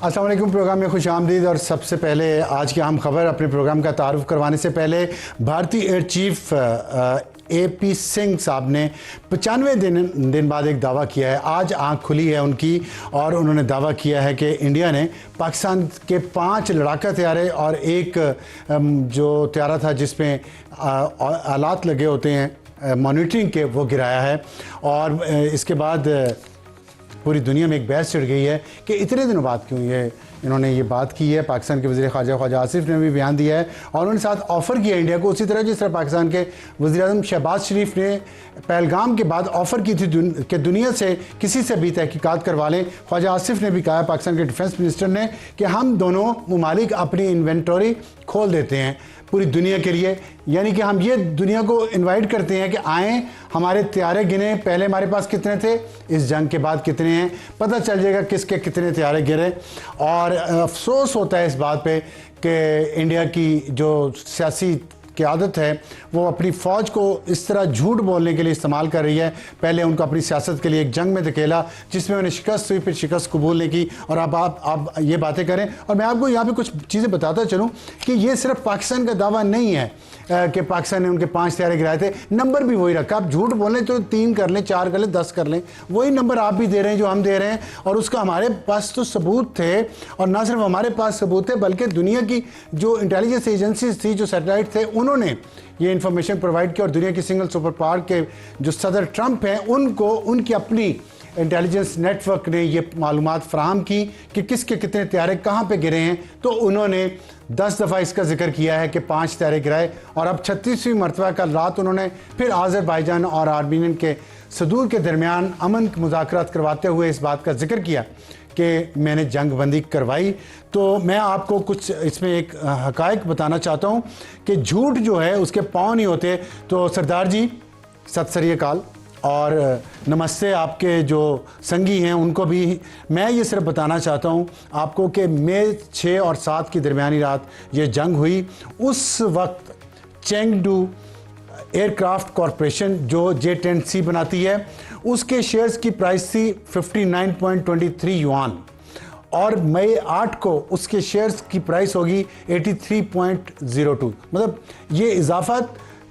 السلام علیکم، پروگرام میں خوش آمدید۔ اور سب سے پہلے آج کی اہم خبر، اپنے پروگرام کا تعارف کروانے سے پہلے بھارتی ایئر چیف اے پی سنگھ صاحب نے 95 دن بعد ایک دعویٰ کیا ہے۔ آج آنکھ کھلی ہے ان کی، اور انہوں نے دعویٰ کیا ہے کہ انڈیا نے پاکستان کے 5 لڑاکا طیارے اور ایک جو طیارہ تھا جس میں آلات لگے ہوتے ہیں مانیٹرنگ کے، وہ گرایا ہے۔ اور اس کے بعد پوری دنیا میں ایک بحث چڑھ گئی ہے کہ اتنے دنوں بعد کیوں انہوں نے یہ بات کی ہے۔ پاکستان کے وزیر خارجہ خواجہ آصف نے بھی بیان دیا ہے، اور انہوں نے ساتھ آفر کیا انڈیا کو، اسی طرح جس طرح پاکستان کے وزیر اعظم شہباز شریف نے پہلگام کے بعد آفر کی تھی کہ دنیا سے کسی سے بھی تحقیقات کروا لیں۔ خواجہ آصف نے بھی کہا، پاکستان کے ڈیفنس منسٹر نے، کہ ہم دونوں ممالک اپنی انوینٹوری کھول دیتے ہیں پوری دنیا کے لیے، یعنی کہ ہم یہ دنیا کو انوائٹ کرتے ہیں کہ آئیں، ہمارے طیارے گنے، پہلے ہمارے پاس کتنے تھے، اس جنگ کے بعد کتنے ہیں، پتہ چل جائے گا کس کے کتنے طیارے گرے۔ اور افسوس ہوتا ہے اس بات پہ کہ انڈیا کی جو سیاسی قیادت ہے وہ اپنی فوج کو اس طرح جھوٹ بولنے کے لیے استعمال کر رہی ہے۔ پہلے ان کو اپنی سیاست کے لیے ایک جنگ میں دھکیلا جس میں انہیں شکست ہوئی، پھر شکست قبول نہیں کی، اور اب آپ یہ باتیں کریں۔ اور میں آپ کو یہاں پہ کچھ چیزیں بتاتا چلوں کہ یہ صرف پاکستان کا دعویٰ نہیں ہے کہ پاکستان نے ان کے 5 طیارے گرائے تھے، نمبر بھی وہی رکھا۔ آپ جھوٹ بولیں تو 3 کر لیں، 4 کر لیں، 10 کر لیں، وہی نمبر آپ بھی دے رہے ہیں جو ہم دے رہے ہیں، اور اس کا ہمارے پاس تو ثبوت تھے، اور نہ صرف ہمارے پاس ثبوت تھے بلکہ دنیا کی جو انٹیلیجنس ایجنسیز تھی، جو سیٹلائٹ تھے، انہوں نے یہ انفارمیشن پرووائڈ کی، اور دنیا کی سنگل سپر پاور کے جو صدر ٹرمپ ہیں ان کو ان کی اپنی انٹیلیجنس نیٹ ورک نے یہ معلومات فراہم کی کہ کس کے کتنے طیارے کہاں پہ گرے ہیں۔ تو انہوں نے 10 دفعہ اس کا ذکر کیا ہے کہ 5 طیارے گرائے، اور اب 36ویں مرتبہ کل رات انہوں نے پھر آذربائیجان اور آرمینین کے صدور کے درمیان امن مذاکرات کرواتے ہوئے اس بات کا ذکر کیا کہ میں نے جنگ بندی کروائی۔ تو میں آپ کو کچھ اس میں ایک حقائق بتانا چاہتا ہوں کہ جھوٹ جو ہے اس کے پاؤں نہیں ہوتے۔ تو سردار جی، ست سری اکال اور نمستے آپ کے جو سنگی ہیں ان کو بھی میں یہ صرف بتانا چاہتا ہوں آپ کو کہ مئی 6 اور 7 کی درمیانی رات یہ جنگ ہوئی۔ اس وقت چینگڈو ایئر کرافٹ کارپوریشن جو J-10C بناتی ہے، اس کے شیئرز کی پرائس تھی 59.23 یوان، اور مئی 8 کو اس کے شیئرز کی پرائس ہوگی 83.02، مطلب یہ اضافہ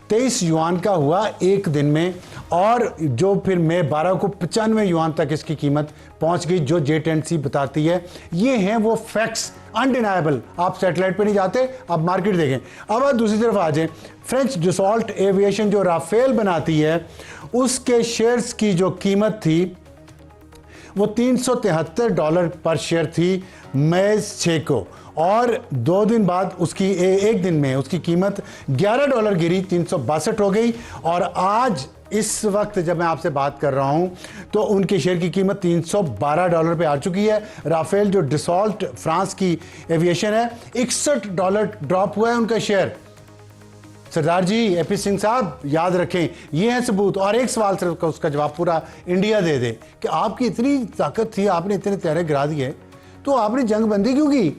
23 یوان کا ہوا ایک دن میں، اور جو پھر مئی 12 کو 95 یوان تک اس کی قیمت پہنچ گئی جو J-10C بتاتی ہے۔ یہ ہیں وہ فیکٹس انڈینائبل، آپ سیٹلائٹ پہ نہیں جاتے، آپ مارکیٹ دیکھیں۔ اب آپ دوسری طرف آ جائیں، فرینچ ڈسالٹ ایویشن جو رافیل بناتی ہے، اس کے شیئرز کی جو قیمت تھی وہ $373 پر شیئر تھی مئی 6 کو، اور 2 دن بعد اس کی ایک دن میں اس کی قیمت $11 گری، 362 ہو گئی، اور آج اس وقت جب میں آپ سے بات کر رہا ہوں تو ان کے شیئر کی قیمت $312 پہ آ چکی ہے۔ رافیل جو ڈسالٹ فرانس کی ایویشن ہے، $61 ڈراپ ہوا ہے ان کا شیئر۔ سردار جی، اے پی سنگھ صاحب، یاد رکھیں یہ ہے ثبوت۔ اور ایک سوال صرف اس کا جواب پورا انڈیا دے دے کہ آپ کی اتنی طاقت تھی، آپ نے اتنے طیارے گرا دیے، تو آپ نے جنگ بندی کیوں کی؟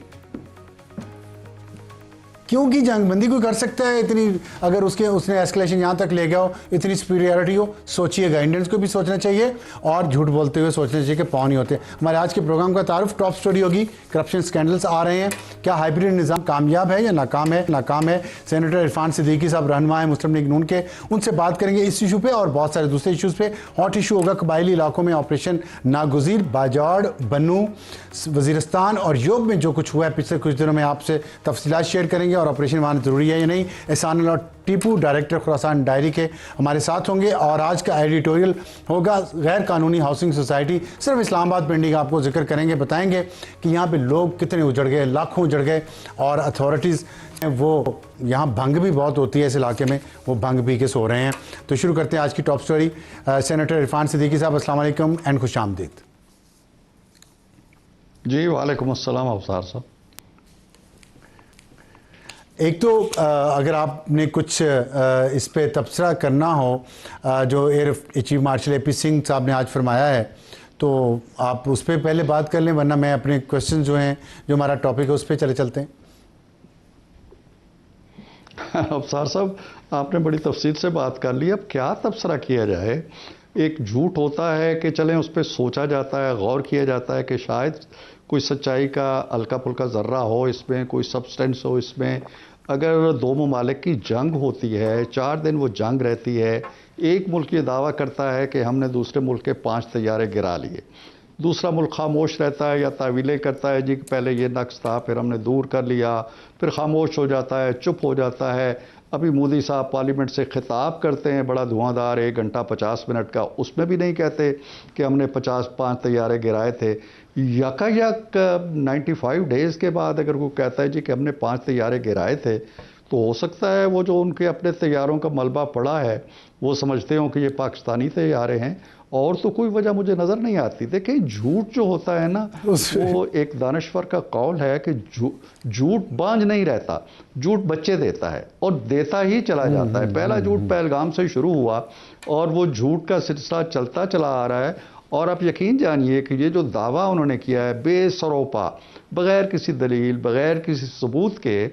کیونکہ جنگ بندی کوئی کر سکتا ہے اتنی، اگر اس نے ایسکلیشن یہاں تک لے گیا ہو، اتنی سپیریورٹی ہو؟ سوچئے گا، انڈینز کو بھی سوچنا چاہیے، اور جھوٹ بولتے ہوئے سوچنا چاہیے کہ پاؤں نہیں ہوتے۔ ہمارے آج کے پروگرام کا تعارف، ٹاپ سٹوری ہوگی، کرپشن سکینڈلز آ رہے ہیں، کیا ہائیبریڈ نظام کامیاب ہے یا ناکام ہے؟ سینیٹر عرفان صدیقی صاحب رہنما ہیں مسلم لیگ نون کے، ان سے بات کریں گے اس ایشو پہ اور بہت سارے دوسرے ایشوز پہ۔ ہاٹ ایشو ہوگا قبائلی علاقوں میں آپریشن ناگزیر، باجوڑ، بنو، وزیرستان اور یوب میں جو کچھ ہوا ہے پچھلے کچھ دنوں میں آپ سے تفصیلات شیئر کریں گے، اور آپریشن وہاں ضروری ہے یا نہیں۔ احسان اللہ ٹیپو، ڈائریکٹر خراسان ڈائری کے، ہمارے ساتھ ہوں گے، اور آج کا ایڈیٹوریل ہوگا غیر قانونی ہاؤسنگ سوسائٹی، صرف اسلام آباد پنڈی کا آپ کو ذکر کریں گے، بتائیں گے کہ یہاں پہ لوگ کتنے اجڑ گئے، لاکھوں اجڑ گئے، اور اتھارٹیز وہ یہاں بھنگ بھی بہت ہوتی ہے اس علاقے میں، وہ بھنگ پی کے سو رہے ہیں۔ تو شروع کرتے ہیں آج کی top story. Senator Irfan Siddiqui صاحب، السلام علیکم اینڈ خوش آمدید۔ جی وعلیکم السلام افسار صاحب۔ ایک تو اگر آپ نے کچھ اس پہ تبصرہ کرنا ہو جو ایئر چیف مارشل اے پی سنگھ صاحب نے آج فرمایا ہے، تو آپ اس پہ پہلے بات کر لیں، ورنہ میں اپنے کوشچن جو ہیں جو ہمارا ٹاپک ہے اس پہ چلتے ہیں۔ افسار صاحب، آپ نے بڑی تفصیل سے بات کر لی، اب کیا تبصرہ کیا جائے؟ ایک جھوٹ ہوتا ہے کہ چلیں اس پہ سوچا جاتا ہے، غور کیا جاتا ہے کہ شاید کوئی سچائی کا ہلکا پھلکا ذرہ ہو اس میں، کوئی سبسٹنس ہو اس میں. اگر دو ممالک کی جنگ ہوتی ہے، 4 دن وہ جنگ رہتی ہے، ایک ملک یہ دعویٰ کرتا ہے کہ ہم نے دوسرے ملک کے 5 طیارے گرا لیے، دوسرا ملک خاموش رہتا ہے یا تعویلیں کرتا ہے جی کہ پہلے یہ نقص تھا پھر ہم نے دور کر لیا، پھر خاموش ہو جاتا ہے، چپ ہو جاتا ہے. ابھی مودی صاحب پارلیمنٹ سے خطاب کرتے ہیں بڑا دھواں دار 1 گھنٹہ 50 منٹ کا، اس میں بھی نہیں کہتے کہ ہم نے 5 طیارے گرائے تھے. یک 95 ڈیز کے بعد اگر کوئی کہتا ہے جی کہ ہم نے 5 طیارے گرائے تھے، تو ہو سکتا ہے وہ جو ان کے اپنے طیاروں کا ملبہ پڑا ہے وہ سمجھتے ہوں کہ یہ پاکستانی طیارے ہیں، اور تو کوئی وجہ مجھے نظر نہیں آتی. دیکھیں جھوٹ جو ہوتا ہے نا، وہ ایک دانشور کا قول ہے کہ جھوٹ بانجھ نہیں رہتا، جھوٹ بچے دیتا ہے اور دیتا ہی چلا جاتا ہے. پہلا جھوٹ پہلگام سے شروع ہوا اور وہ جھوٹ کا سلسلہ چلتا چلا آ رہا ہے. اور آپ یقین جانیے کہ یہ جو دعویٰ انہوں نے کیا ہے بے سروپا، بغیر کسی دلیل، بغیر کسی ثبوت کے،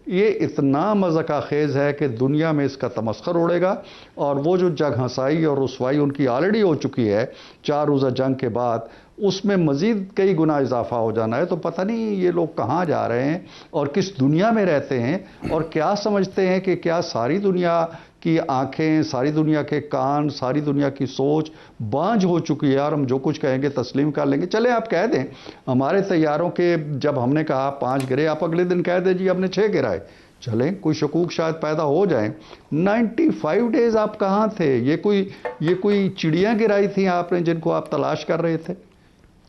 یہ اتنا مذاق خیز ہے کہ دنیا میں اس کا تمسخر اڑے گا. اور وہ جو جنگ ہنسائی اور رسوائی ان کی آلریڈی ہو چکی ہے 4 روزہ جنگ کے بعد، اس میں مزید کئی گنا اضافہ ہو جانا ہے. تو پتہ نہیں یہ لوگ کہاں جا رہے ہیں اور کس دنیا میں رہتے ہیں، اور کیا سمجھتے ہیں کہ کیا ساری دنیا کی آنکھیں، ساری دنیا کے کان، ساری دنیا کی سوچ بانجھ ہو چکی ہے اور ہم جو کچھ کہیں گے تسلیم کر لیں گے. چلیں آپ کہہ دیں ہمارے طیاروں کے، جب ہم نے کہا 5 گرے، آپ اگلے دن کہہ دیں جی ہم نے 6 گرائے. چلیں کوئی شکوک شاید پیدا ہو جائیں. 95 ڈیز آپ کہاں تھے؟ یہ کوئی چڑیاں گرائی تھیں آپ نے جن کو آپ تلاش کر رہے تھے؟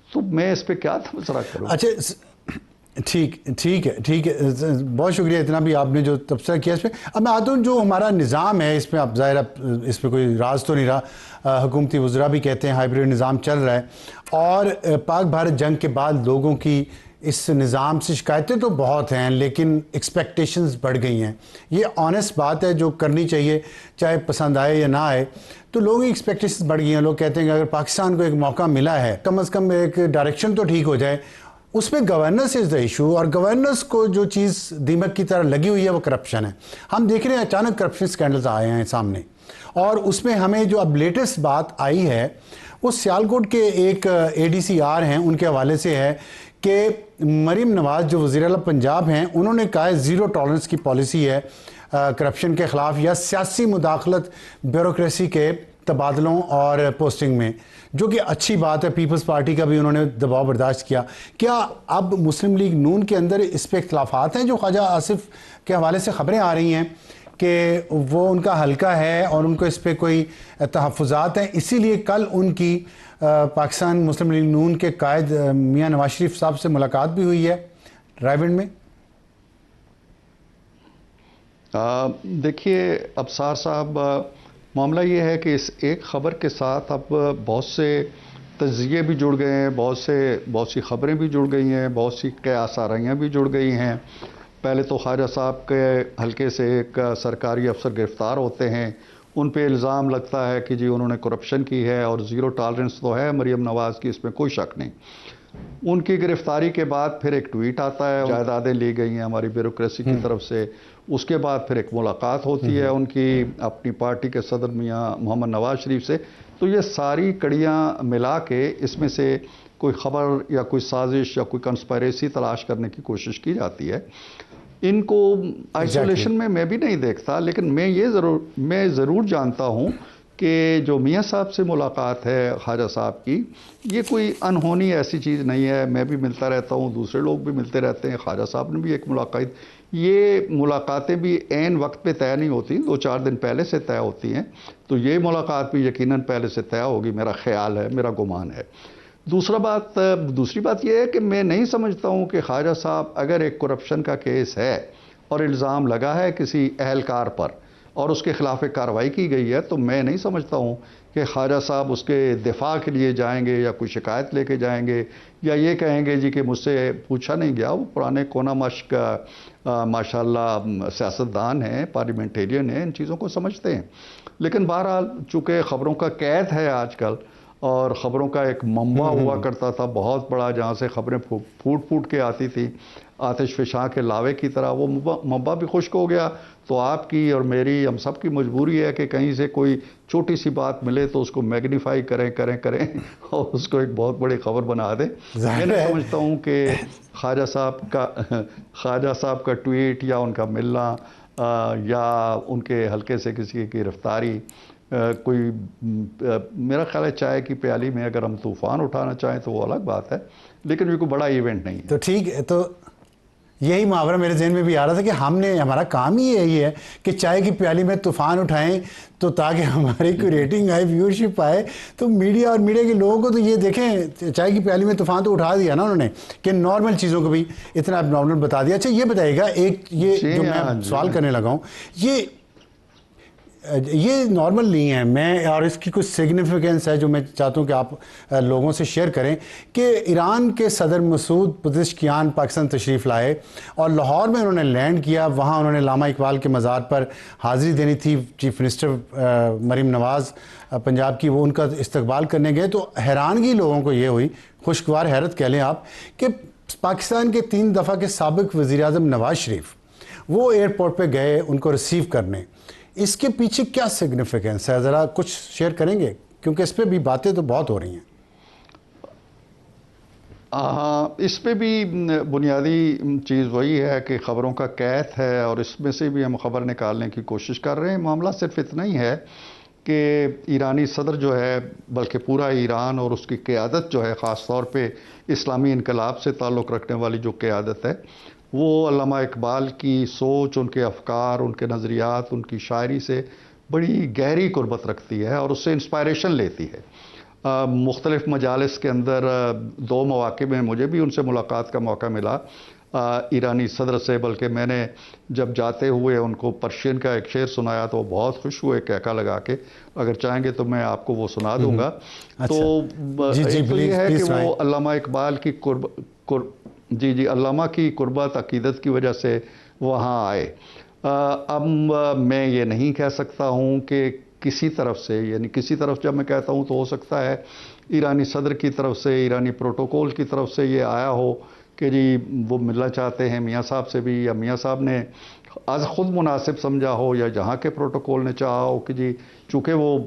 تو میں اس پہ کیا تبصرہ کروں؟ اچھا ٹھیک ہے بہت شکریہ اتنا بھی آپ نے جو تبصرہ کیا اس پہ. اب میں آتا ہوں جو ہمارا نظام ہے اس میں، اب ظاہر اس پہ کوئی راز تو نہیں رہا، حکومتی وزراء بھی کہتے ہیں ہائیبریڈ نظام چل رہا ہے، اور پاک بھارت جنگ کے بعد لوگوں کی اس نظام سے شکایتیں تو بہت ہیں لیکن ایکسپیکٹیشنز بڑھ گئی ہیں. یہ آنیسٹ بات ہے جو کرنی چاہیے، چاہے پسند آئے یا نہ آئے. تو لوگوں کی ایکسپیکٹیشنز بڑھ گئی ہیں. لوگ کہتے ہیں کہ اگر پاکستان کو ایک موقع ملا ہے، کم از کم ایک ڈائریکشن تو ٹھیک ہو جائے. اس میں گورننس از دا ایشو، اور گورننس کو جو چیز دیمک کی طرح لگی ہوئی ہے وہ کرپشن ہے. ہم دیکھ رہے ہیں اچانک کرپشن سکینڈلز آئے ہیں سامنے، اور اس میں ہمیں جو اب لیٹسٹ بات آئی ہے وہ سیالکوٹ کے ایک ADCR ہیں ان کے حوالے سے ہے کہ مریم نواز جو وزیر اعلیٰ پنجاب ہیں، انہوں نے کہا ہے 0 ٹالرنس کی پالیسی ہے کرپشن کے خلاف یا سیاسی مداخلت بیوروکریسی کے تبادلوں اور پوسٹنگ میں، جو کہ اچھی بات ہے. پیپلز پارٹی کا بھی انہوں نے دباؤ برداشت کیا. کیا اب مسلم لیگ نون کے اندر اس پہ اختلافات ہیں جو خواجہ آصف کے حوالے سے خبریں آ رہی ہیں کہ وہ ان کا حلقہ ہے اور ان کو اس پہ کوئی تحفظات ہیں، اسی لیے کل ان کی پاکستان مسلم لیگ نون کے قائد میاں نواز شریف صاحب سے ملاقات بھی ہوئی ہے رائیونڈ میں؟ دیکھیے ابصار صاحب، معاملہ یہ ہے کہ اس ایک خبر کے ساتھ اب بہت سے تجزیے بھی جڑ گئے ہیں، بہت سی خبریں بھی جڑ گئی ہیں، بہت سی قیاس آرائیاں بھی جڑ گئی ہیں. پہلے تو خواجہ صاحب کے حلقے سے ایک سرکاری افسر گرفتار ہوتے ہیں، ان پہ الزام لگتا ہے کہ جی انہوں نے کرپشن کی ہے، اور 0 ٹالرنس تو ہے مریم نواز کی، اس میں کوئی شک نہیں. ان کی گرفتاری کے بعد پھر ایک ٹویٹ آتا ہے جائیدادیں لی گئی ہیں ہماری بیوروکریسی کی طرف سے. اس کے بعد پھر ایک ملاقات ہوتی ہے ان کی اپنی پارٹی کے صدر میاں محمد نواز شریف سے. تو یہ ساری کڑیاں ملا کے اس میں سے کوئی خبر یا کوئی سازش یا کوئی کنسپائریسی تلاش کرنے کی کوشش کی جاتی ہے. ان کو آئسولیشن میں بھی نہیں دیکھتا، لیکن میں ضرور جانتا ہوں کہ جو میاں صاحب سے ملاقات ہے خواجہ صاحب کی، یہ کوئی انہونی ایسی چیز نہیں ہے. میں بھی ملتا رہتا ہوں، دوسرے لوگ بھی ملتے رہتے ہیں، خواجہ صاحب نے بھی ایک ملاقات. یہ ملاقاتیں بھی عین وقت پہ طے نہیں ہوتی، 2-4 دن پہلے سے طے ہوتی ہیں. تو یہ ملاقات بھی یقیناً پہلے سے طے ہوگی، میرا خیال ہے، میرا گمان ہے. دوسری بات یہ ہے کہ میں نہیں سمجھتا ہوں کہ خواجہ صاحب اگر ایک کرپشن کا کیس ہے اور الزام لگا ہے کسی اہلکار پر اور اس کے خلاف ایک کارروائی کی گئی ہے، تو میں نہیں سمجھتا ہوں کہ خواجہ صاحب اس کے دفاع کے لیے جائیں گے یا کوئی شکایت لے کے جائیں گے یا یہ کہیں گے جی کہ مجھ سے پوچھا نہیں گیا. وہ پرانے کونا مشق ماشاءاللہ سیاستدان ہیں، پارلیمنٹیرین ہیں، ان چیزوں کو سمجھتے ہیں. لیکن بہرحال چونکہ خبروں کا قید ہے آج کل، اور خبروں کا ایک منبع ہوا کرتا تھا بہت بڑا جہاں سے خبریں پھوٹ کے آتی تھی، آتش فشاں کے لاوے کی طرح وہ مبا بھی خشک ہو گیا، تو آپ کی اور میری، ہم سب کی مجبوری ہے کہ کہیں سے کوئی چھوٹی سی بات ملے تو اس کو میگنیفائی کریں اور اس کو ایک بہت بڑی خبر بنا دیں۔ میں نہیں سمجھتا ہوں کہ خواجہ صاحب کا ٹویٹ یا ان کا ملنا یا ان کے حلقے سے کسی کی گرفتاری کوئی، میرا خیال ہے چائے کی پیالی میں اگر ہم طوفان اٹھانا چاہیں تو وہ الگ بات ہے، لیکن یہ کوئی بڑا ایونٹ نہیں ہے۔ تو ٹھیک ہے، تو یہی محاورہ میرے ذہن میں بھی آ رہا تھا کہ ہمارا کام ہی یہی ہے کہ چائے کی پیالی میں طوفان اٹھائیں، تو تاکہ ہماری کوئی ریٹنگ آئے، ویورشپ آئے۔ تو میڈیا اور میڈیا کے لوگوں کو تو یہ دیکھیں، چائے کی پیالی میں طوفان تو اٹھا دیا نا انہوں نے، کہ نارمل چیزوں کو بھی اتنا اب نارمل بتا دیا۔ اچھا یہ بتائیے گا، ایک یہ جو میں سوال کرنے لگا ہوں، یہ نارمل نہیں ہے، میں اور اس کی کچھ سگنیفیکنس ہے جو میں چاہتا ہوں کہ آپ لوگوں سے شیئر کریں، کہ ایران کے صدر مسعود پزشکیان پاکستان تشریف لائے اور لاہور میں انہوں نے لینڈ کیا، وہاں انہوں نے علامہ اقبال کے مزار پر حاضری دینی تھی، چیف منسٹر مریم نواز پنجاب کی وہ ان کا استقبال کرنے گئے، تو حیرانگی لوگوں کو یہ ہوئی، خوشگوار حیرت کہہ لیں آپ، کہ پاکستان کے 3 دفعہ کے سابق وزیر اعظم نواز شریف وہ ایئرپورٹ پہ گئے ان کو ریسیو کرنے۔ اس کے پیچھے کیا سگنیفیکنس ہے، ذرا کچھ شیئر کریں گے، کیونکہ اس پہ بھی باتیں تو بہت ہو رہی ہیں۔ ہاں، اس پہ بھی بنیادی چیز وہی ہے کہ خبروں کا قید ہے، اور اس میں سے بھی ہم خبر نکالنے کی کوشش کر رہے ہیں۔ معاملہ صرف اتنا ہی ہے کہ ایرانی صدر جو ہے، بلکہ پورا ایران اور اس کی قیادت جو ہے، خاص طور پہ اسلامی انقلاب سے تعلق رکھنے والی جو قیادت ہے، وہ علامہ اقبال کی سوچ، ان کے افکار، ان کے نظریات، ان کی شاعری سے بڑی گہری قربت رکھتی ہے اور اس سے انسپائریشن لیتی ہے۔ مختلف مجالس کے اندر 2 مواقع میں مجھے بھی ان سے ملاقات کا موقع ملا ایرانی صدر سے، بلکہ میں نے جب جاتے ہوئے ان کو پرشین کا ایک شعر سنایا تو وہ بہت خوش ہوئے کہکا لگا کے، اگر چاہیں گے تو میں آپ کو وہ سنا دوں گا۔ تو ایک تو یہ ہے کہ وہ علامہ اقبال کی علامہ کی قربت عقیدت کی وجہ سے وہاں آئے۔ اب میں یہ نہیں کہہ سکتا ہوں کہ کسی طرف سے، یعنی کسی طرف جب میں کہتا ہوں تو ہو سکتا ہے ایرانی صدر کی طرف سے، ایرانی پروٹوکول کی طرف سے یہ آیا ہو کہ جی وہ ملنا چاہتے ہیں میاں صاحب سے بھی، یا میاں صاحب نے از خود مناسب سمجھا ہو، یا جہاں کے پروٹوکول نے چاہا ہو کہ جی چونکہ وہ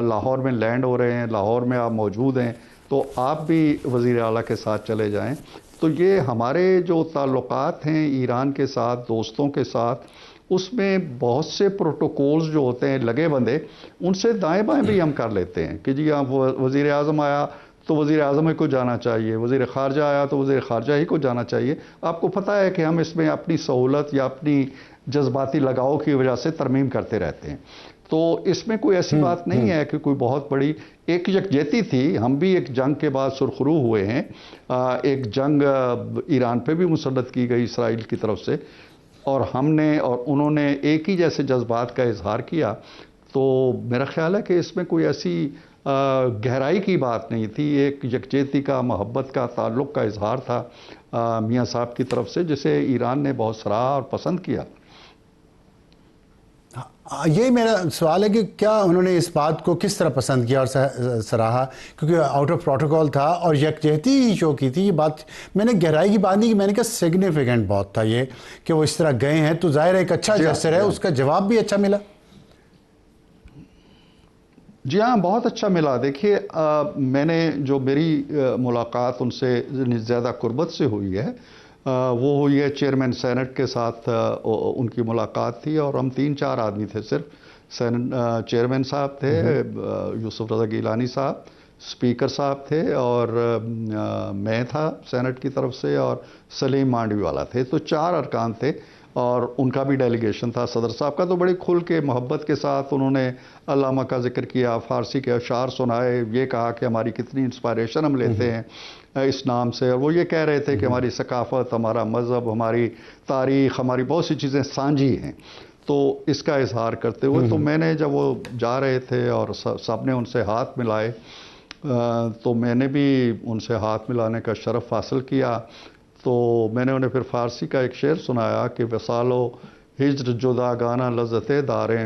لاہور میں لینڈ ہو رہے ہیں، لاہور میں آپ موجود ہیں، تو آپ بھی وزیر اعلیٰ کے ساتھ چلے جائیں۔ تو یہ ہمارے جو تعلقات ہیں ایران کے ساتھ، دوستوں کے ساتھ، اس میں بہت سے پروٹوکولز جو ہوتے ہیں لگے بندے، ان سے دائیں بائیں بھی ہم کر لیتے ہیں کہ جی آپ وزیر اعظم آیا تو وزیر اعظم ہی کو جانا چاہیے، وزیر خارجہ آیا تو وزیر خارجہ ہی کو جانا چاہیے۔ آپ کو پتہ ہے کہ ہم اس میں اپنی سہولت یا اپنی جذباتی لگاؤ کی وجہ سے ترمیم کرتے رہتے ہیں۔ تو اس میں کوئی ایسی بات نہیں ہے کہ کوئی بہت بڑی ایک یکجہتی تھی۔ ہم بھی ایک جنگ کے بعد سرخرو ہوئے ہیں، ایک جنگ ایران پہ بھی مسلط کی گئی اسرائیل کی طرف سے، اور ہم نے اور انہوں نے ایک ہی جیسے جذبات کا اظہار کیا۔ تو میرا خیال ہے کہ اس میں کوئی ایسی گہرائی کی بات نہیں تھی، ایک یکجہتی کا، محبت کا، تعلق کا اظہار تھا میاں صاحب کی طرف سے، جسے ایران نے بہت سراہا اور پسند کیا۔ یہی میرا سوال ہے کہ کیا انہوں نے اس بات کو کس طرح پسند کیا اور سراہا، کیونکہ آؤٹ آف پروٹوکول تھا اور یکجہتی ہی شو کی تھی۔ یہ بات میں نے گہرائی کی بات نہیں کی، میں نے کہا سگنیفیکنٹ بہت تھا یہ کہ وہ اس طرح گئے ہیں، تو ظاہر ہے ایک اچھا جسر ہے، اس کا جواب بھی اچھا ملا۔ جی ہاں، بہت اچھا ملا۔ دیکھیے میں نے جو میری ملاقات ان سے زیادہ قربت سے ہوئی ہے وہ ہوئی ہے چیئرمین سینٹ کے ساتھ، ان کی ملاقات تھی، اور ہم 3-4 آدمی تھے صرف۔ چیئرمین صاحب تھے، یوسف رضا گیلانی صاحب، اسپیکر صاحب تھے، اور میں تھا سینٹ کی طرف سے، اور سلیم مانڈوی والا تھے۔ تو 4 ارکان تھے، اور ان کا بھی ڈیلیگیشن تھا۔ صدر صاحب کا تو بڑی کھل کے محبت کے ساتھ انہوں نے علامہ کا ذکر کیا، فارسی کے اشعار سنائے، یہ کہا کہ ہماری کتنی انسپائریشن ہم لیتے ہیں اس نام سے، اور وہ یہ کہہ رہے تھے کہ ہماری ثقافت، ہمارا مذہب، ہماری تاریخ، ہماری بہت سی چیزیں سانجھی ہیں۔ تو اس کا اظہار کرتے ہوئے تو میں نے جب وہ جا رہے تھے اور سب نے ان سے ہاتھ ملائے، تو میں نے بھی ان سے ہاتھ ملانے کا شرف حاصل کیا۔ تو میں نے انہیں پھر فارسی کا ایک شعر سنایا کہ وصال و ہجر جدا گانا لذت داریں،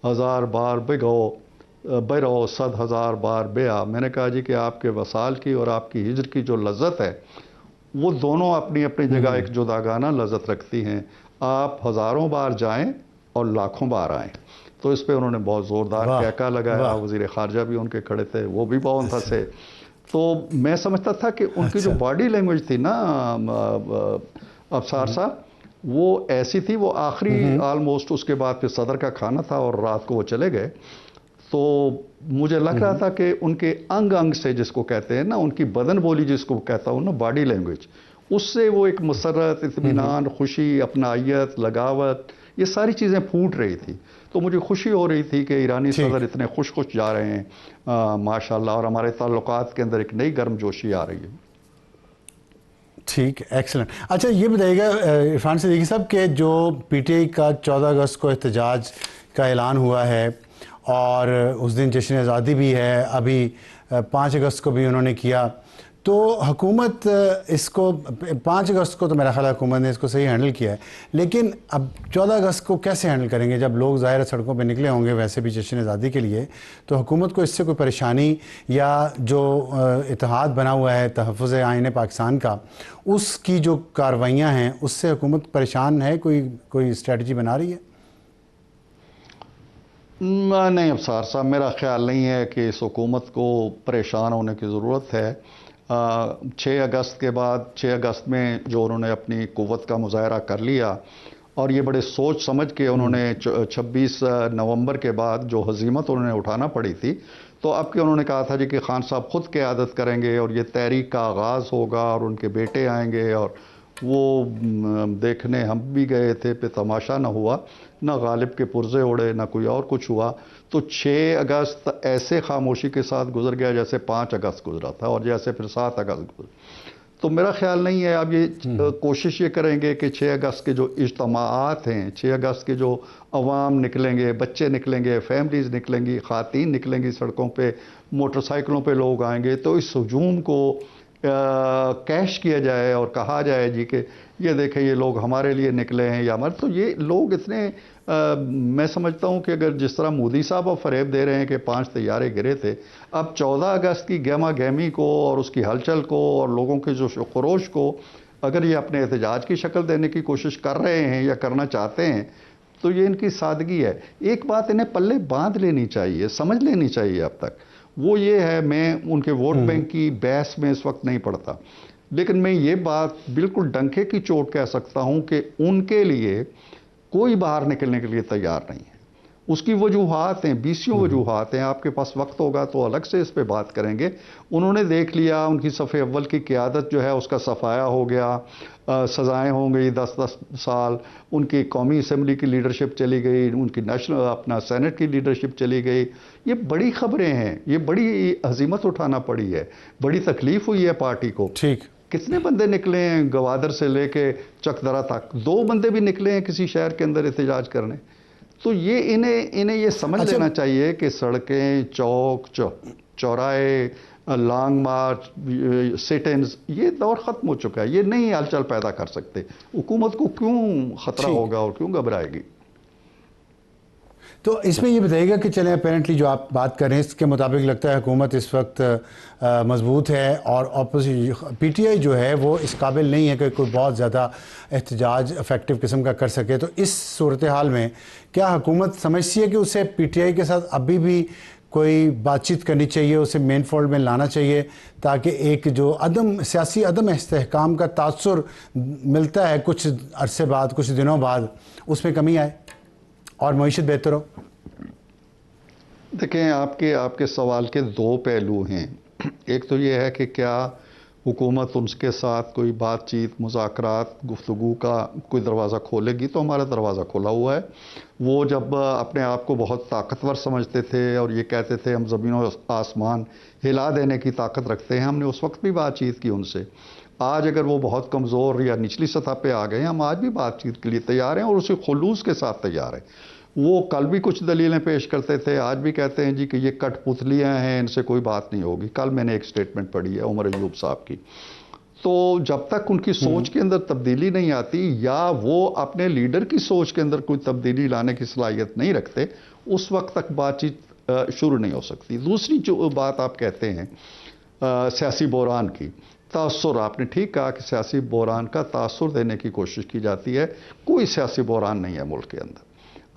1000 بار برو 100,000 بار بیا۔ میں نے کہا جی کہ آپ کے وصال کی اور آپ کی ہجر کی جو لذت ہے وہ دونوں اپنی اپنی جگہ ایک جداگانہ لذت رکھتی ہیں. آپ ہزاروں بار جائیں اور لاکھوں بار آئیں. تو اس پہ انہوں نے بہت زوردار کہکا لگایا. وزیر خارجہ بھی ان کے کھڑے تھے, وہ بھی بہت ہنسے. تو میں سمجھتا تھا کہ ان کی جو باڈی لینگویج تھی نا ابصار صاحب, وہ ایسی تھی. وہ آخری آلموسٹ اس کے بعد پھر صدر کا کھانا تھا اور رات کو وہ چلے گئے. تو مجھے لگ رہا تھا کہ ان کے انگ انگ سے, جس کو کہتے ہیں نا, ان کی بدن بولی جس کو کہتا ہوں نا, باڈی لینگویج, اس سے وہ ایک مسرت, اطمینان, خوشی, اپنائیت, لگاوت, یہ ساری چیزیں پھوٹ رہی تھی. تو مجھے خوشی ہو رہی تھی کہ ایرانی صدر اتنے خوش جا رہے ہیں ماشاءاللہ, اور ہمارے تعلقات کے اندر ایک نئی گرم جوشی آ رہی ہے. ٹھیک, ایکسلنٹ. اچھا یہ بتائیے گا عرفان صدیقی صاحب کہ جو پی ٹی آئی کا 14 اگست کو احتجاج کا اعلان ہوا ہے اور اس دن جشن آزادی بھی ہے, ابھی 5 اگست کو بھی انہوں نے کیا, تو حکومت اس کو 5 اگست کو تو میرا خیال ہے حکومت نے اس کو صحیح ہینڈل کیا ہے, لیکن اب 14 اگست کو کیسے ہینڈل کریں گے جب لوگ ظاہر سڑکوں پہ نکلے ہوں گے ویسے بھی جشن آزادی کے لیے؟ تو حکومت کو اس سے کوئی پریشانی, یا جو اتحاد بنا ہوا ہے تحفظ آئین پاکستان کا, اس کی جو کارروائیاں ہیں اس سے حکومت پریشان ہے؟ کوئی اسٹریٹجی بنا رہی ہے؟ نہیں ابصار صاحب, میرا خیال نہیں ہے کہ اس حکومت کو پریشان ہونے کی ضرورت ہے. 6 اگست کے بعد, 6 اگست میں جو انہوں نے اپنی قوت کا مظاہرہ کر لیا, اور یہ بڑے سوچ سمجھ کے انہوں نے 26 نومبر کے بعد جو ہزیمت انہوں نے اٹھانا پڑی تھی, تو اب کہ انہوں نے کہا تھا جی کہ خان صاحب خود قیادت کریں گے اور یہ تحریک کا آغاز ہوگا اور ان کے بیٹے آئیں گے, اور وہ دیکھنے ہم بھی گئے تھے, پہ تماشا نہ ہوا, نہ غالب کے پرزے اڑے, نہ کوئی اور کچھ ہوا. تو 6 اگست ایسے خاموشی کے ساتھ گزر گیا جیسے 5 اگست گزرا تھا, اور جیسے پھر 7 اگست گزرا. تو میرا خیال نہیں ہے. اب یہ کوشش یہ کریں گے کہ 6 اگست کے جو اجتماعات ہیں, 6 اگست کے جو عوام نکلیں گے, بچے نکلیں گے, فیملیز نکلیں گی, خواتین نکلیں گی سڑکوں پہ, موٹر سائیکلوں پہ لوگ آئیں گے, تو اس ہجوم کو کیش کیا جائے اور کہا جائے جی کہ یہ دیکھیں یہ لوگ ہمارے لیے نکلے ہیں یا ہمارے. تو یہ لوگ اتنے میں سمجھتا ہوں کہ اگر جس طرح مودی صاحب اب فریب دے رہے ہیں کہ 5 طیارے گرے تھے, اب 14 اگست کی گہما گہمی کو اور اس کی ہلچل کو اور لوگوں کے جو خروش کو اگر یہ اپنے احتجاج کی شکل دینے کی کوشش کر رہے ہیں یا کرنا چاہتے ہیں, تو یہ ان کی سادگی ہے. ایک بات انہیں پلے باندھ لینی چاہیے, سمجھ لینی چاہیے اب تک, وہ یہ ہے, میں ان کے ووٹ بینک کی بحث میں اس وقت نہیں پڑتا, لیکن میں یہ بات بالکل ڈنکے کی چوٹ کہہ سکتا ہوں کہ ان کے لیے کوئی باہر نکلنے کے لیے تیار نہیں ہے. اس کی وجوہات ہیں, 20 وجوہات ہیں. آپ کے پاس وقت ہوگا تو الگ سے اس پہ بات کریں گے. انہوں نے دیکھ لیا, ان کی صف اول کی قیادت جو ہے اس کا صفایا ہو گیا, سزائیں ہوں گئی 10 سال, ان کی قومی اسمبلی کی لیڈرشپ چلی گئی, ان کی نیشنل اپنا سینٹ کی لیڈرشپ چلی گئی. یہ بڑی خبریں ہیں, یہ بڑی ہزیمت اٹھانا پڑی ہے, بڑی تکلیف ہوئی ہے پارٹی کو. ٹھیک, کتنے بندے نکلے ہیں گوادر سے لے کے چکدرا تک, 2 بندے بھی نکلے ہیں کسی شہر کے اندر احتجاج کرنے. تو یہ انہیں یہ سمجھ لینا چاہیے کہ سڑکیں, چوک چوراہے, لانگ مارچ, سٹ انز, یہ دور ختم ہو چکا ہے. یہ نہیں ہلچل پیدا کر سکتے. حکومت کو کیوں خطرہ ہوگا اور کیوں گھبرائے گی؟ تو اس میں یہ بتائیے گا کہ چلیں اپیرنٹلی جو آپ بات کر رہے ہیں اس کے مطابق لگتا ہے حکومت اس وقت مضبوط ہے, اور اپوزیشن پی ٹی آئی جو ہے وہ اس قابل نہیں ہے کہ کوئی بہت زیادہ احتجاج افیکٹو قسم کا کر سکے. تو اس صورتحال میں کیا حکومت سمجھتی ہے کہ اسے پی ٹی آئی کے ساتھ ابھی بھی کوئی بات چیت کرنی چاہیے, اسے مین فولڈ میں لانا چاہیے, تاکہ ایک جو سیاسی عدم استحکام کا تاثر ملتا ہے کچھ عرصے بعد, کچھ دنوں بعد, اس میں کمی آئے اور معیشت بہتر ہو؟ دیکھیں, آپ کے سوال کے 2 پہلو ہیں. ایک تو یہ ہے کہ کیا حکومت ان کے ساتھ کوئی بات چیت, مذاکرات, گفتگو کا کوئی دروازہ کھولے گی. تو ہمارا دروازہ کھولا ہوا ہے. وہ جب اپنے آپ کو بہت طاقتور سمجھتے تھے اور یہ کہتے تھے ہم زمین و آسمان ہلا دینے کی طاقت رکھتے ہیں, ہم نے اس وقت بھی بات چیت کی ان سے. آج اگر وہ بہت کمزور یا نچلی سطح پہ آ گئے, ہم آج بھی بات چیت کے لیے تیار ہیں اور اسی خلوص کے ساتھ تیار ہیں. وہ کل بھی کچھ دلیلیں پیش کرتے تھے, آج بھی کہتے ہیں جی کہ یہ کٹ پتلیاں ہیں, ان سے کوئی بات نہیں ہوگی. کل میں نے ایک سٹیٹمنٹ پڑھی ہے عمر ایوب صاحب کی. تو جب تک ان کی سوچ کے اندر تبدیلی نہیں آتی یا وہ اپنے لیڈر کی سوچ کے اندر کوئی تبدیلی لانے کی صلاحیت نہیں رکھتے, اس وقت تک بات چیت شروع نہیں ہو سکتی. دوسری جو بات آپ کہتے ہیں سیاسی بحران کی, تاثر، آپ نے ٹھیک کہا کہ سیاسی بحران کا تاثر دینے کی کوشش کی جاتی ہے. کوئی سیاسی بحران نہیں ہے ملک کے اندر.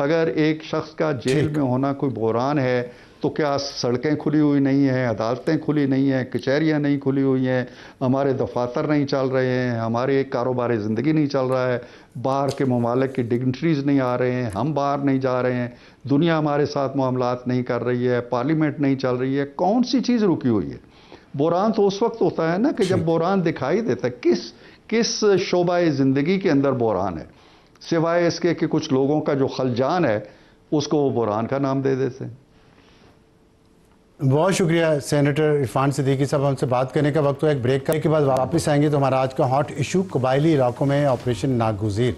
اگر ایک شخص کا جیل میں ہونا کوئی بحران ہے تو کیا سڑکیں کھلی ہوئی نہیں ہیں، عدالتیں کھلی نہیں ہیں، کچہریاں نہیں کھلی ہوئی ہیں، ہمارے دفاتر نہیں چل رہے ہیں، ہمارے کاروبار زندگی نہیں چل رہا ہے، باہر کے ممالک کی ڈگنیٹریز نہیں آ رہے ہیں، ہم باہر نہیں جا رہے ہیں، دنیا ہمارے ساتھ معاملات نہیں کر رہی ہے، پارلیمنٹ نہیں چل رہی ہے، کون سی چیز رکی ہوئی ہے؟ بحران تو اس وقت ہوتا ہے نا کہ جب بحران دکھائی دیتا ہے. کس شعبہ زندگی کے اندر بحران ہے، سوائے اس کے کہ کچھ لوگوں کا جو خلجان ہے اس کو وہ بحران کا نام دے دیتے ہیں. بہت شکریہ سینیٹر عرفان صدیقی صاحب. ہم سے بات کرنے کا وقت ہوا. ایک بریک کے بعد واپس آئیں گے تو ہمارا آج کا ہاٹ ایشو قبائلی علاقوں میں آپریشن ناگزیر.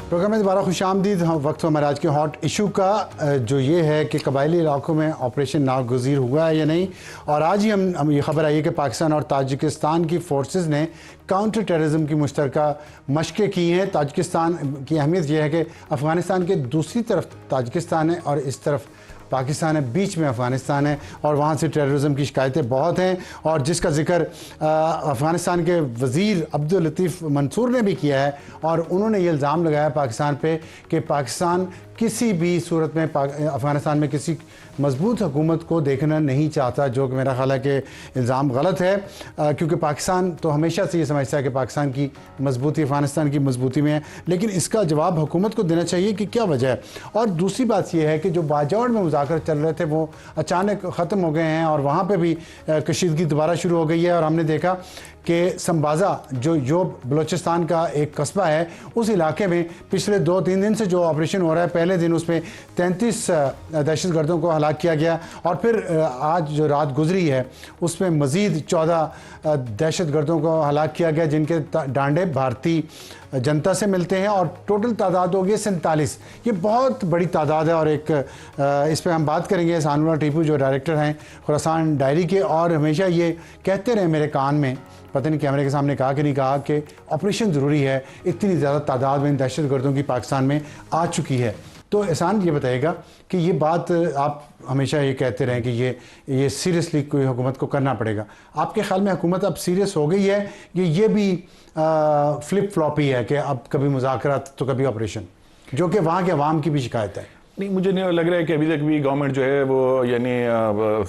پروگرام میں دوبارہ خوش آمدید. وقت ہمارے آج کے ہاٹ ایشو کا جو یہ ہے کہ قبائلی علاقوں میں آپریشن ناگزیر ہوا ہے یا نہیں. اور آج ہی ہم یہ خبر آئی ہے کہ پاکستان اور تاجکستان کی فورسز نے کاؤنٹر ٹیررزم کی مشترکہ مشقیں کی ہیں. تاجکستان کی اہمیت یہ ہے کہ افغانستان کے دوسری طرف تاجکستان ہے اور اس طرف پاکستان ہے، بیچ میں افغانستان ہے اور وہاں سے ٹیررزم کی شکایتیں بہت ہیں. اور جس کا ذکر افغانستان کے وزیر عبداللطیف منصور نے بھی کیا ہے اور انہوں نے یہ الزام لگایا پاکستان پہ کہ پاکستان کسی بھی صورت میں افغانستان میں کسی مضبوط حکومت کو دیکھنا نہیں چاہتا، جو کہ میرا خیال ہے کہ الزام غلط ہے، کیونکہ پاکستان تو ہمیشہ سے یہ سمجھتا ہے کہ پاکستان کی مضبوطی افغانستان کی مضبوطی میں ہے. لیکن اس کا جواب حکومت کو دینا چاہیے کہ کیا وجہ ہے. اور دوسری بات یہ ہے کہ جو باجوڑ میں مذاکرات چل رہے تھے وہ اچانک ختم ہو گئے ہیں اور وہاں پہ بھی کشیدگی دوبارہ شروع ہو گئی ہے. اور ہم نے دیکھا کہ سمبازا جو بلوچستان کا ایک قصبہ ہے، اس علاقے میں پچھلے 2-3 دن سے جو آپریشن ہو رہا ہے، پہلے دن اس میں 33 دہشت گردوں کو ہلاک کیا گیا اور پھر آج جو رات گزری ہے اس میں مزید 14 دہشت گردوں کو ہلاک کیا گیا، جن کے ڈانڈے بھارتی جنتا سے ملتے ہیں اور ٹوٹل تعداد ہوگی 47. یہ بہت بڑی تعداد ہے. اور ایک اس پہ ہم بات کریں گے سانورا ٹیپو جو ڈائریکٹر ہیں خراسان ڈائری کے، اور ہمیشہ یہ کہتے رہے میرے کان میں، پتہ نہیں کیمرے کے سامنے کہا کہ نہیں کہا، کہ آپریشن ضروری ہے، اتنی زیادہ تعداد میں دہشت گردوں کی پاکستان میں آ چکی ہے. تو احسان یہ بتائے گا کہ یہ بات آپ ہمیشہ یہ کہتے رہیں کہ یہ سیریسلی کوئی حکومت کو کرنا پڑے گا. آپ کے خیال میں حکومت اب سیریس ہو گئی ہے کہ یہ بھی فلپ فلاپی ہے کہ اب کبھی مذاکرات تو کبھی آپریشن، جو کہ وہاں کے عوام کی بھی شکایت ہے؟ نہیں، مجھے نہیں لگ رہا ہے کہ ابھی تک بھی گورنمنٹ جو ہے وہ یعنی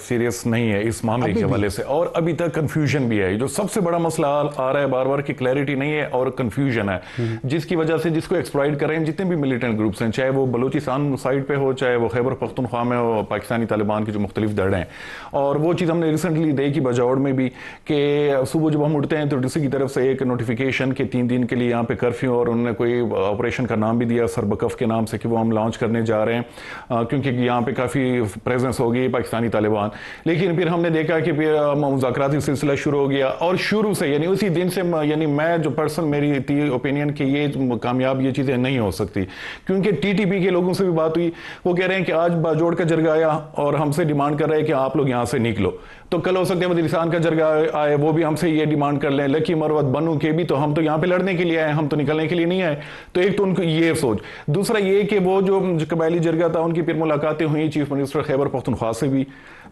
سیریس نہیں ہے اس معاملے کے حوالے سے، اور ابھی تک کنفیوژن بھی ہے. جو سب سے بڑا مسئلہ آ رہا ہے بار بار کہ کلیئرٹی نہیں ہے اور کنفیوژن ہے، جس کی وجہ سے جس کو ایکسپلائٹ کر رہے ہیں جتنے بھی ملیٹنٹ گروپس ہیں، چاہے وہ بلوچستان سائڈ پہ ہو، چاہے وہ خیبر پختونخوا میں ہو، پاکستانی طالبان کی جو مختلف دھڑے ہیں. اور وہ چیز ہم نے ریسنٹلی دیکھی باجوڑ میں بھی کہ صبح جب ہم اٹھتے ہیں تو ڈی سی کی طرف سے ایک نوٹیفیکیشن کہ 3 دن کے لیے یہاں پہ کرفیو، اور انہوں نے کوئی آپریشن کا نام بھی دیا سربکف کے نام سے کہ وہ ہم لانچ کرنے جا رہے ہیں، کیونکہ یہاں پہ کافی پریزنس ہو گئی پاکستانی طالبان. لیکن پھر ہم نے دیکھا کہ پھر مذاکراتی سلسلہ شروع ہو گیا، اور شروع سے یعنی اسی دن سے یعنی میں جو پرسن میری تھی اوپینین کہ یہ کامیاب یہ چیزیں نہیں ہو سکتی، کیونکہ ٹی ٹی پی کے لوگوں سے بھی بات ہوئی، وہ کہہ رہے ہیں کہ آج باجوڑ کا جرگہ آیا اور ہم سے ڈیمانڈ کر رہے ہیں کہ آپ لوگ یہاں سے نکلو، تو کل ہو سکتے ہیں وزیرستان کا جرگہ آئے وہ بھی ہم سے یہ ڈیمانڈ کر لیں، لکی مروت بنو کے بھی، تو ہم تو یہاں پہ لڑنے کے لیے آئے، ہم تو نکلنے کے لیے نہیں آئے. تو ایک تو ان کو یہ سوچ. دوسرا یہ کہ وہ جو قبائلی جرگہ تھا ان کی پھر ملاقاتیں ہوئی چیف منسٹر خیبر پختونخوا سے بھی،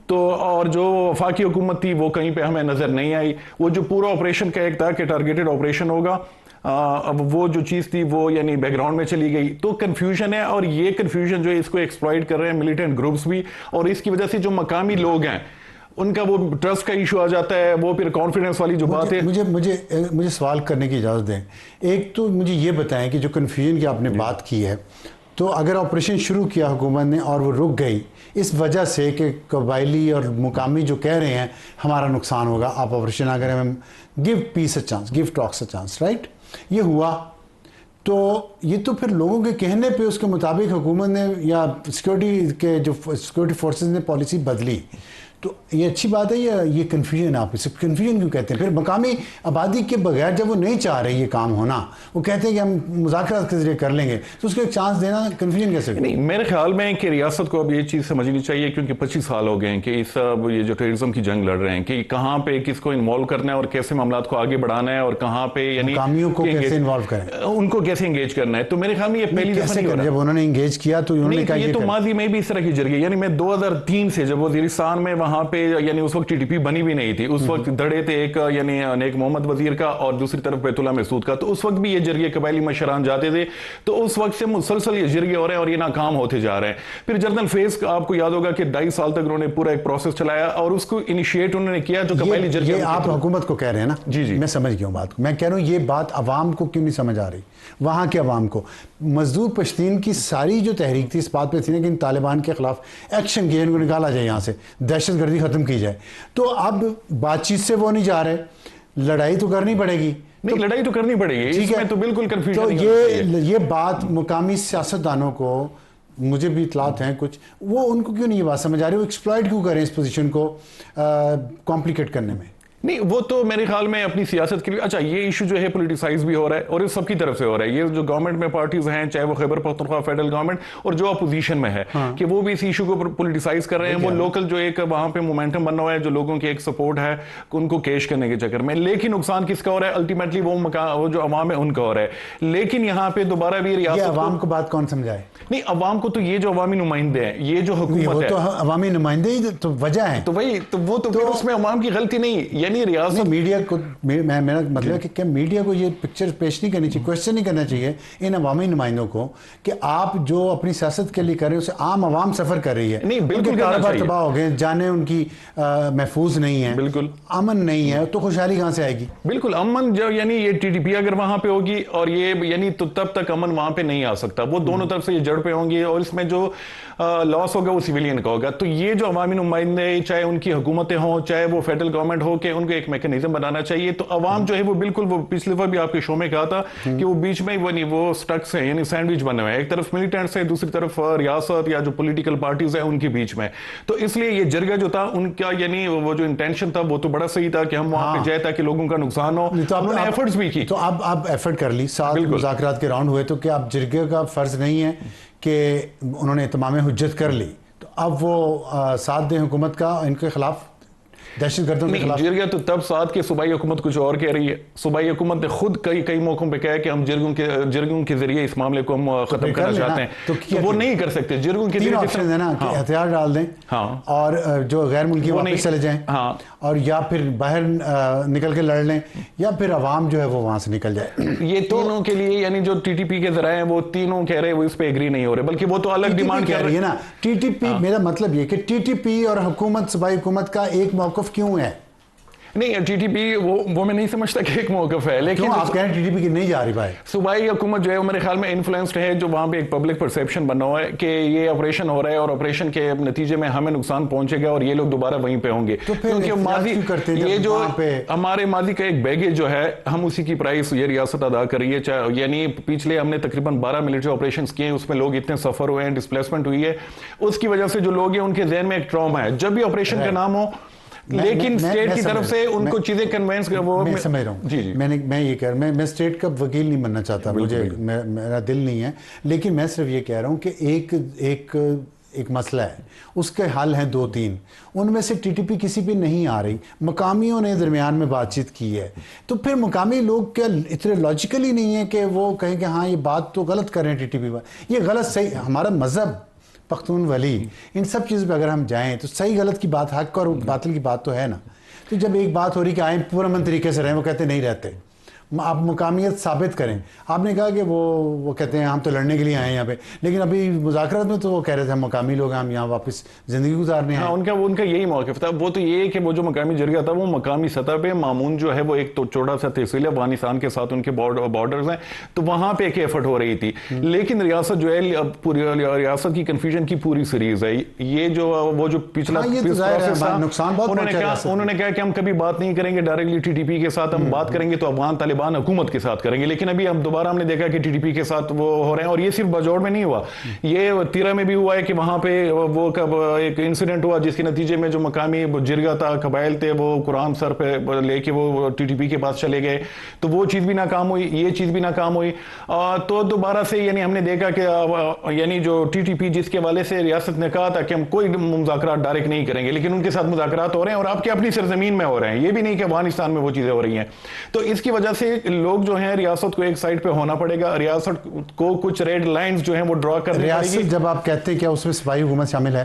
تو اور جو وفاقی حکومت تھی وہ کہیں پہ ہمیں نظر نہیں آئی. وہ جو پورا آپریشن کا ایک تھا کہ ٹارگیٹڈ آپریشن ہوگا، اب وہ جو چیز تھی وہ یعنی بیک گراؤنڈ میں چلی گئی. تو کنفیوژن ہے، اور یہ کنفیوژن جو ہے اس کو ایکسپلائٹ کر رہے ہیں ملیٹنٹ گروپس بھی، اور اس کی وجہ سے جو مقامی لوگ ہیں ان کا وہ ٹرسٹ کا ایشو آ جاتا ہے، وہ پھر کانفیڈنس والی جو بات ہے. مجھے سوال کرنے کی اجازت دیں. ایک تو مجھے یہ بتائیں کہ جو کنفیوژن کی آپ نے بات کی ہے، تو اگر آپریشن شروع کیا حکومت نے اور وہ رک گئی اس وجہ سے کہ قبائلی اور مقامی جو کہہ رہے ہیں ہمارا نقصان ہوگا آپ آپریشن نہ کریں، give peace a chance, give talks a chance, right, یہ ہوا، تو یہ تو پھر لوگوں کے کہنے پہ اس کے مطابق حکومت نے یا سیکورٹی فورسز نے پالیسی بدلی. تو یہ اچھی بات ہے یا یہ کنفیوژن؟ آپ اسے کنفیوژن کیوں کہتے ہیں؟ پھر مقامی آبادی کے بغیر جب وہ نہیں چاہ رہی یہ کام ہونا، وہ کہتے ہیں کہ ہم مذاکرات کے ذریعے کر لیں گے، تو اس کو ایک چانس دینا کنفیوژن کیسے؟ نہیں، میرے خیال میں کہ ریاست کو اب یہ چیز سمجھنی چاہیے، کیونکہ 25 سال ہو گئے ہیں کہ اس یہ جو ٹیررزم کی جنگ لڑ رہے ہیں کہ کہاں پہ کس کو انوالو کرنا ہے اور کیسے معاملات کو آگے بڑھانا ہے، اور کہاں پہ یعنی مقامیوں کو کیسے انوالو کریں، ان کو کیسے انگیج کرنا ہے. تو میرے خیال میں یہ پہلی دفعہ نہیں ہو رہا. جب انہوں نے انگیج کیا تو انہوں نے کہا یہ تو ماضی میں بھی اس طرح کی جرگی، یعنی میں 2003 سے جب وزیرستان میں وہاں وہاں پہ یعنی اس وقت TTP بنی بھی نہیں تھی. اس وقت دھڑے تھے ایک یعنی نیک محمد وزیر کا اور دوسری طرف بیت اللہ مسعود کا. تو اس وقت بھی یہ جرگے قبائلی مشران جاتے تھے. تو اس وقت سے مسلسل یہ جرگے ہو رہے ہیں اور یہ ناکام ہوتے جا رہے ہیں. پھر جنرل فیض آپ کو یاد ہوگا کہ 2.5 سال تک انہوں نے پورا ایک پروسیس چلایا اور اس کو انیشیٹ انہوں نے کیا جو قبائلی جرگے. یہ آپ حکومت کو کہہ رہے ہیں نا. جی جی میں سمجھ گیا ہوں بات کو. میں کہہ رہا ہوں یہ بات عوام کو کیوں نہیں سمجھ آ رہی, وہاں کے عوام کو. مزدور پشتین کی ساری جو تحریک تھی اس بات پہ تھی نا کہ ان طالبان کے خلاف ایکشن کیا, ان کو نکالا جائے یہاں سے, دہشت گردی ختم کی جائے. تو اب بات چیت سے وہ نہیں جا رہے, لڑائی تو کرنی پڑے گی. نہیں, لڑائی تو کرنی پڑے گی, اس میں تو بالکل کنفیوژن. تو یہ بات مقامی سیاستدانوں کو, مجھے بھی اطلاعات ہیں کچھ, وہ ان کو کیوں نہیں یہ بات سمجھ آ رہی, وہ ایکسپلائٹ کیوں کریں اس پوزیشن کو کمپلیکیٹ کرنے میں. نہیں, وہ تو میرے خیال میں اپنی سیاست کے لیے. اچھا, یہ ایشو جو ہے پولیٹیسائز بھی ہو رہا ہے اور یہ سب کی طرف سے ہو رہا ہے. یہ جو گورنمنٹ میں پارٹیز ہیں, چاہے وہ خیبر پختونخوا فیڈرل گورنمنٹ اور جو اپوزیشن میں ہے, کہ وہ بھی اس ایشو کو پولیٹیسائز کر رہے ہیں. وہ لوکل جو ایک وہاں پہ مومنٹم بنا ہوا ہے, جو لوگوں کی ایک سپورٹ ہے ان کو کیش کرنے کے چکر میں. لیکن نقصان کس کا ہو رہا ہے الٹیمیٹلی, وہ جو عوام ہے ان کا ہو رہا ہے. لیکن یہاں پہ دوبارہ بھی ریاست عوام کو بات کون سمجھائے. نہیں, عوام کو تو یہ جو عوامی نمائندے ہیں, یہ جو حکومت ہے, تو عوامی نمائندے ہی تو وجہ ہے. تو وہی تو وہ تو پھر اس میں عوام کی غلطی نہیں. یعنی ریاست میڈیا کو, میرا مطلب ہے کہ میڈیا کو یہ پکچر پیش نہیں کرنی چاہیے, کوشچن نہیں کرنا چاہیے ان عوامی نمائندوں کو کہ آپ جو اپنی سیاست کے لیے کر رہے ہیں اسے عام عوام سفر کر رہی ہے. نہیں, بالکل کاروبار تباہ ہو گئے, جانیں ان کی محفوظ نہیں ہے, بالکل امن نہیں ہے, تو خوشحالی کہاں سے آئے گی. بالکل امن جو یعنی یہ TTP اگر وہاں پہ ہوگی اور یہ یعنی تو تب تک امن وہاں پہ نہیں آ سکتا. وہ دونوں طرف سے یہ جڑ پہ ہوں گی اور اس میں جو لاس ہوگا وہ سیویلین کا ہوگا. تو یہ جو عوامی نمائندے, چاہے ان کی حکومتیں ہوں چاہے وہ فیڈرل گورنمنٹ ہو, کہ ان کو ایک میکنزم بنانا چاہیے. تو عوام جو ہے وہ بالکل, وہ پچھلی دفعہ بھی آپ کے شو میں کہا تھا کہ وہ بیچ میں وہ سٹکس ہیں, یعنی سینڈوچ بنے ہوئے ہیں. ایک طرف ملیٹنٹس ہیں, دوسری طرف ریاست یا جو پولیٹیکل پارٹیز ہیں ان کے بیچ میں. تو اس لیے یہ جرگہ جو تھا ان کا, یعنی وہ جو انٹینشن تھا وہ تو بڑا صحیح تھا کہ ہم وہاں پہ جائے تاکہ لوگوں کا نقصان ہو. انہوں نے ایفرٹس بھی کی. تو اب ایفرٹ کر لی, 7 مذاکرات کے راؤنڈ ہوئے, تو کیا اب جرگے کا فرض نہیں ہے کہ انہوں نے اتمام حجت کر لی, تو اب وہ ساتھ دیں حکومت کا ان کے خلاف, دہشت گردوں کے خلاف. جرگہ تو تب ساتھ کے صوبائی حکومت کچھ اور کہہ رہی ہے. صوبائی حکومت نے خود کئی موقعوں پہ کہا ہے کہ ہم جرگوں کے ذریعے اس معاملے کو ہم ختم کرنا چاہتے ہیں. تو وہ نہیں کر سکتے. جرگوں کے 3 آپشن ہے نا, کہ ہتھیار ڈال دیں اور جو غیر ملکی واپس چلے جائیں, اور یا پھر باہر نکل کے لڑ لیں, یا پھر عوام جو ہے وہ وہاں سے نکل جائے. یہ تینوں کے لیے یعنی جو TTP کے ذرائع ہیں وہ تینوں کہہ رہے ہیں وہ اس پہ ایگری نہیں ہو رہے, بلکہ وہ تو الگ ڈیمانڈ کر رہی ہے نا. TTP, میرا مطلب یہ کہ TTP اور حکومت, صوبائی حکومت کا ایک موقف کیوں ہے. نہیں, TTP وہ میں نہیں سمجھتا کہ ایک موقف ہے. لیکن آپ کہہ رہے ہیں TTP کی نہیں جا رہی بھائی. صوبائی حکومت جو ہے وہ میرے خیال میں انفلوئنسڈ ہے, جو وہاں پہ ایک پبلک پرسیپشن بنا ہوا ہے کہ یہ آپریشن ہو رہا ہے اور آپریشن کے نتیجے میں ہمیں نقصان پہنچے گا اور یہ لوگ دوبارہ وہیں پہ ہوں گے. کیونکہ ماضی, یہ جو ہمارے ماضی کا ایک بیگیج جو ہے, ہم اسی کی پرائس یہ ریاست ادا کر رہی ہے. یعنی پچھلے ہم نے تقریباً 12 ملٹری آپریشنز کیے, اس میں لوگ اتنے سفر ہوئے ہیں, ڈسپلیسمنٹ ہوئی ہے. اس کی وجہ سے جو لوگ ہیں ان کے ذہن میں ایک ٹراما ہے جب بھی آپریشن کا نام ہو, لیکن اسٹیٹ کی طرف سے ان کو چیزیں کنوینس کر. وہ میں سمجھ رہا ہوں. جی جی, میں یہ کہہ رہا ہوں, میں اسٹیٹ کا وکیل نہیں بننا چاہتا, مجھے میرا دل نہیں ہے, لیکن میں صرف یہ کہہ رہا ہوں کہ ایک مسئلہ ہے, اس کے حل ہیں 2-3, ان میں سے TTP کسی پہ نہیں آ رہی. مقامیوں نے درمیان میں بات چیت کی ہے, تو پھر مقامی لوگ کیا اتنے لاجیکل ہی نہیں ہے کہ وہ کہیں کہ ہاں یہ بات تو غلط کر رہے ہیں TTP پر, یہ غلط صحیح. ہمارا مذہب, پختون ولی, ان سب چیزوں پہ اگر ہم جائیں تو صحیح غلط کی بات, حق اور باطل کی بات تو ہے نا. تو جب ایک بات ہو رہی کہ آئیں پرامن طریقے سے رہیں, وہ کہتے نہیں رہتے, آپ مقامیت ثابت کریں. آپ نے کہا کہ وہ کہتے ہیں ہم تو لڑنے کے لیے آئے ہیں یہاں پہ, لیکن ابھی مذاکرات میں تو وہ کہہ رہے تھے ہم مقامی لوگ ہیں, ہم یہاں واپس زندگی گزارنے ہیں. ان کا یہی موقف تھا. وہ تو یہ کہ وہ جو مقامی جرگہ تھا وہ مقامی سطح پہ معمون جو ہے وہ ایک تو چھوٹا سا تحصیل ہے, افغانستان کے ساتھ ان کے بارڈرز ہیں, تو وہاں پہ ایک ایفرٹ ہو رہی تھی. لیکن ریاست جو ہے, پوری ریاست کی کنفیوژن کی پوری سیریز ہے. یہ جو وہ جو پچھلا نقصان بہت انہوں نے کہا کہ ہم کبھی بات نہیں کریں گے ڈائریکٹلی TTP کے ساتھ, ہم بات کریں گے تو افغان طالبان حکومت کے ساتھ کریں گے. لیکن ابھی اب دوبارہ ہم نے دیکھا کہ TTP کے ساتھ وہ ہو رہے ہیں, اور یہ صرف باجوڑ میں نہیں ہوا, یہ تیرہ میں بھی ہوا ہے کہ وہاں پہ وہ ایک انسیڈنٹ ہوا جس کے نتیجے میں جو مقامی جرگہ تھا, قبائل تھے, وہ قرآن سر پہ لے کے وہ TTP کے پاس چلے گئے, تو وہ چیز بھی ناکام ہوئی, یہ چیز بھی ناکام ہوئی. تو دوبارہ سے یعنی ہم نے دیکھا کہ یعنی جو TTP جس کے والے سے ریاست نے کہا تھا کہ ہم کوئی مذاکرات ڈائریکٹ نہیں کریں گے, لیکن ان کے ساتھ مذاکرات ہو رہے ہیں اور آپ کے اپنی سرزمین میں ہو رہے ہیں, یہ بھی نہیں کہ افغانستان میں وہ چیزیں ہو رہی ہیں. تو اس کی وجہ سے لوگ جو ہیں ریاست کو ایک سائڈ پہ ہونا پڑے گا, ریاست کو کچھ ریڈ لائنز جو ہیں وہ ڈرا کرنی پڑے گی. ریاست جب آپ کہتے ہیں کیا اس میں صوبائی حکومت شامل ہے؟